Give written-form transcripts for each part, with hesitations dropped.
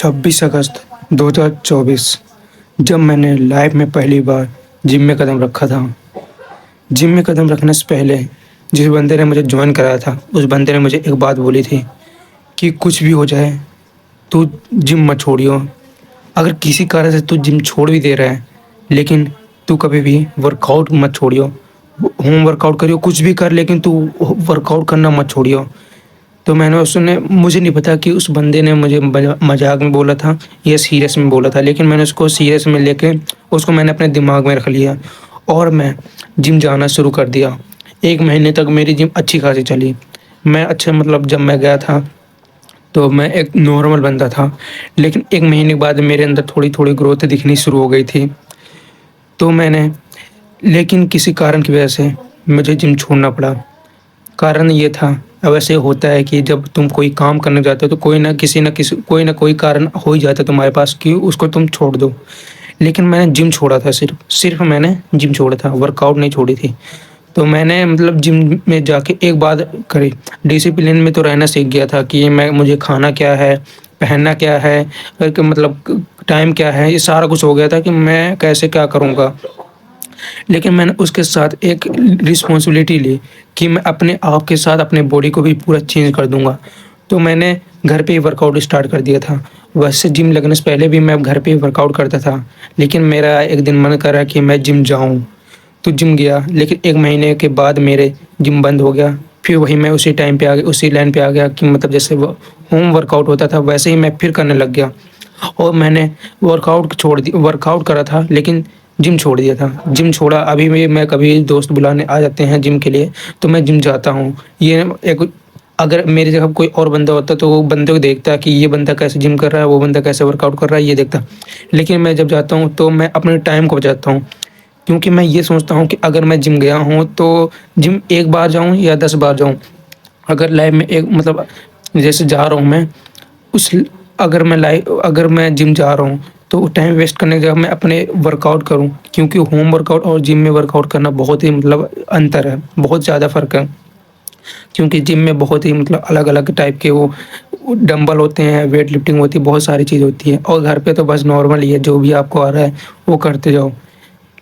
26 अगस्त 2024 जब मैंने लाइफ में पहली बार जिम में कदम रखा था। जिम में कदम रखने से पहले जिस बंदे ने मुझे जॉइन कराया था, उस बंदे ने मुझे एक बात बोली थी कि कुछ भी हो जाए, तू जिम मत छोड़ियो। अगर किसी कारण से तू जिम छोड़ भी दे रहा है, लेकिन तू कभी भी वर्कआउट मत छोड़ियो। होम वर्कआउट करियो, कुछ भी कर, लेकिन तू वर्कआउट करना मत छोड़ियो। तो मैंने उसने मुझे नहीं पता कि उस बंदे ने मुझे मजाक में बोला था या सीरियस में बोला था, लेकिन मैंने उसको सीरियस में लेके उसको मैंने अपने दिमाग में रख लिया और मैं जिम जाना शुरू कर दिया। 1 महीने तक मेरी जिम अच्छी खासी चली। मैं अच्छा मतलब जब मैं गया था तो मैं एक नॉर्मल बंदा था, लेकिन 1 महीने के बाद मेरे अंदर थोड़ी-थोड़ी ग्रोथ दिखनी शुरू हो गई थी। तो मैंने लेकिन किसी कारण की वजह से मुझे जिम छोड़ना पड़ा। कारण ये था, अब ऐसे होता है कि जब तुम कोई काम करने जाते हो तो कोई ना कोई कारण हो ही जाता है तुम्हारे पास कि उसको तुम छोड़ दो। लेकिन मैंने जिम छोड़ा था, सिर्फ़ मैंने जिम छोड़ा था, वर्कआउट नहीं छोड़ी थी। तो मैंने मतलब जिम में जाके एक बात करी, डिसिप्लिन में तो रहना सीख गया था कि मुझे खाना क्या है, पहनना क्या है, मतलब टाइम क्या है, ये सारा कुछ हो गया था कि मैं कैसे क्या करूँगा। लेकिन मैंने उसके साथ एक रिस्पॉन्सिबिलिटी ली कि मैं अपने आप के साथ अपने बॉडी को भी पूरा चेंज कर दूँगा। तो मैंने घर पे ही वर्कआउट स्टार्ट कर दिया था। वैसे जिम लगने से पहले भी मैं घर पे ही वर्कआउट करता था, लेकिन मेरा एक दिन मन करा कि मैं जिम जाऊँ, तो जिम गया। लेकिन 1 महीने के बाद मेरे जिम बंद हो गया। फिर वही मैं उसी टाइम पे आ गया, उसी लाइन पे आ गया कि मतलब जैसे वो होम वर्कआउट होता था, वैसे ही मैं फिर करने लग गया। और मैंने वर्कआउट करा था, लेकिन जिम छोड़ दिया था। जिम छोड़ा, अभी भी मैं कभी दोस्त बुलाने आ जाते हैं जिम के लिए, तो मैं जिम जाता हूँ। ये एक अगर मेरी जगह कोई और बंदा होता तो वो बंदे को देखता कि ये बंदा कैसे जिम कर रहा है, वो बंदा कैसे वर्कआउट कर रहा है, ये देखता। लेकिन मैं जब जाता हूँ तो मैं अपने टाइम को बचाता हूँ, क्योंकि मैं ये सोचता हूँ कि अगर मैं जिम गया हूँ तो जिम 1 बार जाऊँ या 10 बार जाऊँ, अगर लाइफ में एक मतलब जैसे जा रहा हूँ मैं उस अगर मैं जिम जा रहा हूँ तो टाइम वेस्ट करने की जगह मैं अपने वर्कआउट करूँ, क्योंकि होम वर्कआउट और जिम में वर्कआउट करना बहुत ही मतलब अंतर है, बहुत ज़्यादा फ़र्क है। क्योंकि जिम में बहुत ही मतलब अलग-अलग टाइप के वो डंबल होते हैं, वेट लिफ्टिंग होती है, बहुत सारी चीज़ होती है, और घर पे तो बस नॉर्मल ही है, जो भी आपको आ रहा है वो करते जाओ।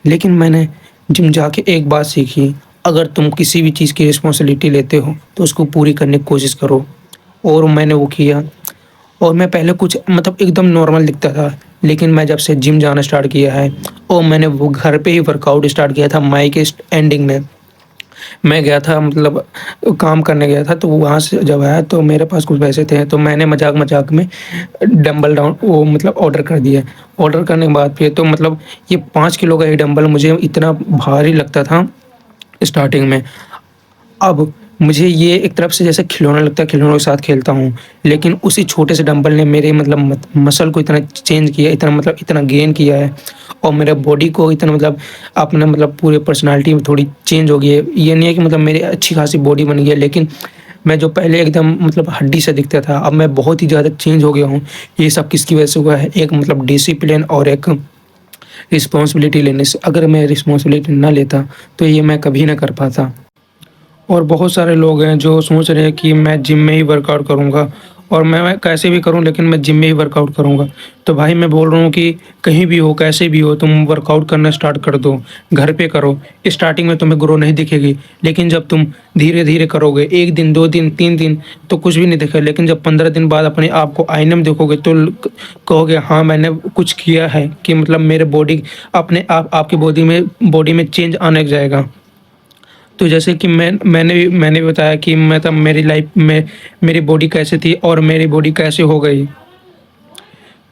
लेकिन मैंने जिम जाके एक बात सीखी, अगर तुम किसी भी चीज़ की रिस्पॉन्सिबिलिटी लेते हो तो उसको पूरी करने की कोशिश करो, और मैंने वो किया। और मैं पहले कुछ मतलब एकदम नॉर्मल दिखता था, लेकिन मैं जब से जिम जाना स्टार्ट किया है और मैंने वो घर पे ही वर्कआउट स्टार्ट किया था। मई के एंडिंग में मैं गया था, मतलब काम करने गया था, तो वहाँ से जब आया तो मेरे पास कुछ पैसे थे, तो मैंने मजाक में डंबल डाउन वो मतलब ऑर्डर कर दिया। ऑर्डर करने के बाद फिर तो मतलब ये 5 किलो का ही डंबल मुझे इतना भारी लगता था स्टार्टिंग में। अब मुझे ये एक तरफ से जैसे खिलौना लगता है, खिलौनों के साथ खेलता हूँ, लेकिन उसी छोटे से डंबल ने मेरे मतलब मसल को इतना चेंज किया, इतना मतलब इतना गेन किया है, और मेरे बॉडी को इतना मतलब अपना मतलब पूरे पर्सनैलिटी में थोड़ी चेंज हो गई है। ये नहीं है कि मतलब मेरी अच्छी खासी बॉडी बन गई है, लेकिन मैं जो पहले एकदम मतलब हड्डी से दिखता था, अब मैं बहुत ही ज़्यादा चेंज हो गया हूँ। ये सब किसकी वजह से हुआ है? एक मतलब डिसिप्लिन और एक रिस्पॉन्सिबिलिटी लेने से। अगर मैं रिस्पॉन्सिबिलिटी ना लेता, तो ये मैं कभी ना कर पाता। और बहुत सारे लोग हैं जो सोच रहे हैं कि मैं जिम में ही वर्कआउट करूँगा, और मैं कैसे भी करूँ, लेकिन मैं जिम में ही वर्कआउट करूँगा। तो भाई मैं बोल रहा हूँ कि कहीं भी हो, कैसे भी हो, तुम वर्कआउट करना स्टार्ट कर दो। घर पे करो। स्टार्टिंग में तुम्हें ग्रो नहीं दिखेगी, लेकिन जब तुम धीरे-धीरे करोगे, 1 दिन, 2 दिन, 3 दिन तो कुछ भी नहीं दिखेगा, लेकिन जब 15 दिन बाद अपने आप को आईने में देखोगे तो कहोगे हाँ, मैंने कुछ किया है, कि मतलब मेरे बॉडी अपने आप आपकी बॉडी में चेंज आने लग जाएगा। तो जैसे कि मैंने भी बताया कि मतलब मेरी लाइफ में मेरी बॉडी कैसे थी और मेरी बॉडी कैसे हो गई।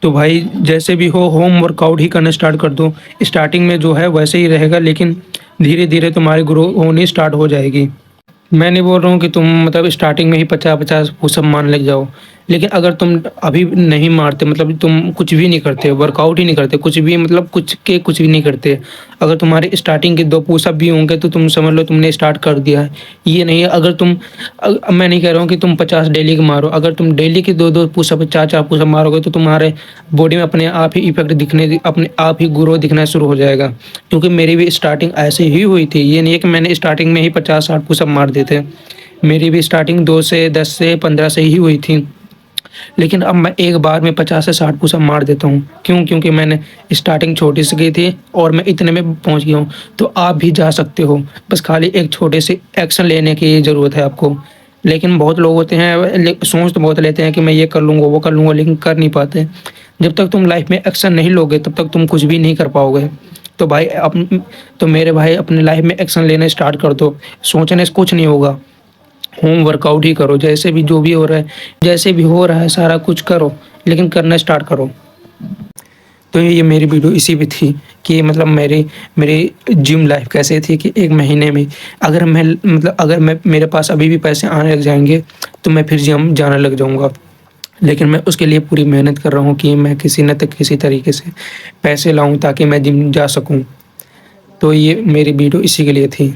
तो भाई जैसे भी हो, होम वर्कआउट ही करना स्टार्ट कर दो। स्टार्टिंग में जो है वैसे ही रहेगा, लेकिन धीरे-धीरे तुम्हारी ग्रो होनी स्टार्ट हो जाएगी। मैं नहीं बोल रहा हूँ कि तुम मतलब स्टार्टिंग में ही 50-50 पुशअप मारने लग जाओ। लेकिन अगर तुम अभी नहीं मारते, मतलब तुम कुछ भी नहीं करते, वर्कआउट ही नहीं करते, कुछ भी मतलब कुछ भी नहीं करते। अगर तुम्हारे स्टार्टिंग के 2 पुशअप भी होंगे तो तुम समझ लो तुमने स्टार्ट कर दिया है। ये नहीं है अगर तुम मैं नहीं कह रहा हूँ कि तुम 50 डेली के मारो। अगर तुम डेली के 2-2 पुशअप, 4-4 पुशअप मारोगे तो तुम्हारे बॉडी में अपने आप ही इफ़ेक्ट अपने आप ही ग्रो दिखना शुरू हो जाएगा। क्योंकि मेरी भी स्टार्टिंग ऐसे ही हुई थी। ये नहीं है कि मैंने स्टार्टिंग में ही 50-60 पुशअप मार दिए थे। मेरी भी स्टार्टिंग 2 से 10 से 15 से ही हुई थी। लेकिन अब मैं एक बार में 50 से 60 पुशअप मार देता हूँ। क्यों? क्योंकि मैंने स्टार्टिंग छोटी सी की थी और मैं इतने में पहुँच गया हूँ। तो आप भी जा सकते हो, बस खाली एक छोटे से एक्शन लेने की ज़रूरत है आपको। लेकिन बहुत लोग होते हैं सोच तो बहुत लेते हैं कि मैं ये कर लूँगा, वो कर लूँगा, लेकिन कर नहीं पाते। जब तक तुम लाइफ़ में एक्शन नहीं लोगे तब तक तुम कुछ भी नहीं कर पाओगे। तो भाई तो मेरे भाई अपनी लाइफ़ में एक्शन लेना स्टार्ट कर दो, सोचने से कुछ नहीं होगा। होम वर्कआउट ही करो, जैसे भी जो भी हो रहा है, जैसे भी हो रहा है सारा कुछ करो, लेकिन करना स्टार्ट करो। तो ये मेरी वीडियो इसी पे थी कि मतलब मेरी मेरी जिम लाइफ कैसे थी कि 1 महीने में अगर मैं मेरे पास अभी भी पैसे आने लग जाएँगे, तो मैं फिर जिम जाने लग जाऊँगा। लेकिन मैं उसके लिए पूरी मेहनत कर रहा हूँ कि मैं किसी न त किसी तरीके से पैसे लाऊँ ताकि मैं जिम जा सकूँ। तो ये मेरी वीडियो इसी के लिए थी।